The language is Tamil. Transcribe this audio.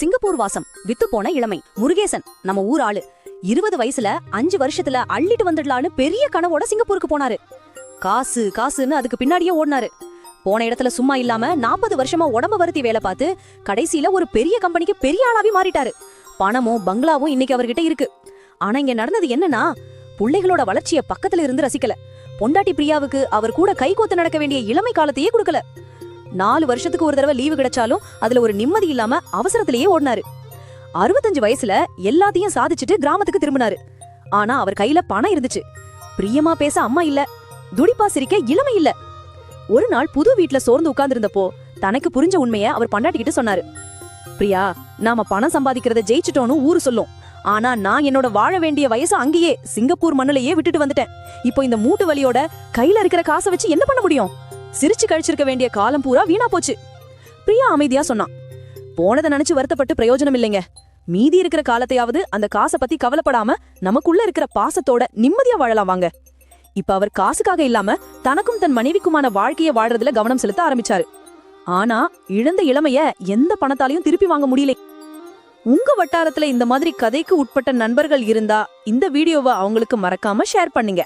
சிங்கப்பூர் வாசம் வித்து போன இளமை. முருகேசன் நம்ம ஊர் ஆளு. 20 வயசுல 5 வருஷத்துல அள்ளிட்டு வந்துடலான்னு பெரிய கனவோட சிங்கப்பூருக்கு போனாரு. காசு காசுன்னு அதுக்கு பின்னாடியே ஓடினாரு. போன இடத்துல சும்மா இல்லாம 40 வருஷமா உடம்ப வருத்தி வேலை பார்த்து கடைசியில ஒரு பெரிய கம்பெனிக்கு பெரிய ஆளாவி மாறிட்டாரு. பணமும் பங்களாவும் இன்னைக்கு அவர்கிட்ட இருக்கு. ஆனா இங்க நடந்தது என்னன்னா, பிள்ளைகளோட வளர்ச்சிய பக்கத்துல இருந்து ரசிக்கல. பொண்டாட்டி பிரியாவுக்கு அவர் கூட கைகோத்து நடக்க வேண்டிய இளமை காலத்தையே கொடுக்கல. 4 வருஷத்துக்கு ஒரு தடவை லீவு கிடைச்சாலும் அதுல ஒரு நிம்மதி இல்லாம அவசரத்திலேயே ஓடினாரு. 65 வயசுல எல்லாத்தையும் சாதிச்சுட்டு கிராமத்துக்கு திரும்பினாரு. ஆனா அவர் கையில பணம் இருந்துச்சு. பிரியமா பேச அம்மா இல்ல, துடிப்பா சிரிக்க இளமை இல்ல. ஒரு நாள் புது வீட்டுல சோர்ந்து உட்கார்ந்து இருந்தப்போ தனக்கு புரிஞ்ச உண்மைய அவர் பொண்டாட்டிக்கிட்டு சொன்னாரு. பிரியா, நாம பணம் சம்பாதிக்கிறத ஜெயிச்சுட்டோன்னு ஊரு சொல்லும். ஆனா நான் என்னோட வாழ வேண்டிய வயசு அங்கேயே சிங்கப்பூர் மண்ணுலயே விட்டுட்டு வந்துட்டேன். இப்போ இந்த மூட்டு வலியோட கையில இருக்கிற காசை வச்சு என்ன பண்ண முடியும்? சிரிச்சு கழிச்சிருக்க வேண்டிய காலம் பூரா வீணா போச்சு. பிரியா அமைதியா சொன்னான், போனதை நினைச்சு வருத்தப்பட்டு பிரயோஜனம் இல்லைங்க. மீதி இருக்கிற காலத்தையாவது அந்த காசை பத்தி கவலைப்படாம நமக்குள்ள இருக்கிற பாசத்தோட நிம்மதியா வாழலாம் வாங்க. இப்ப அவர் காசுக்காக இல்லாம தனக்கும் தன் மனைவிக்குமான வாழ்க்கைய வாழ்றதுல கவனம் செலுத்த ஆரம்பிச்சாரு. ஆனா இழந்த இளமைய எந்த பணத்தாலையும் திருப்பி வாங்க முடியல. உங்க வட்டாரத்துல இந்த மாதிரி கதைக்கு உட்பட்ட நண்பர்கள் இருந்தா இந்த வீடியோவை அவங்களுக்கு மறக்காம ஷேர் பண்ணுங்க.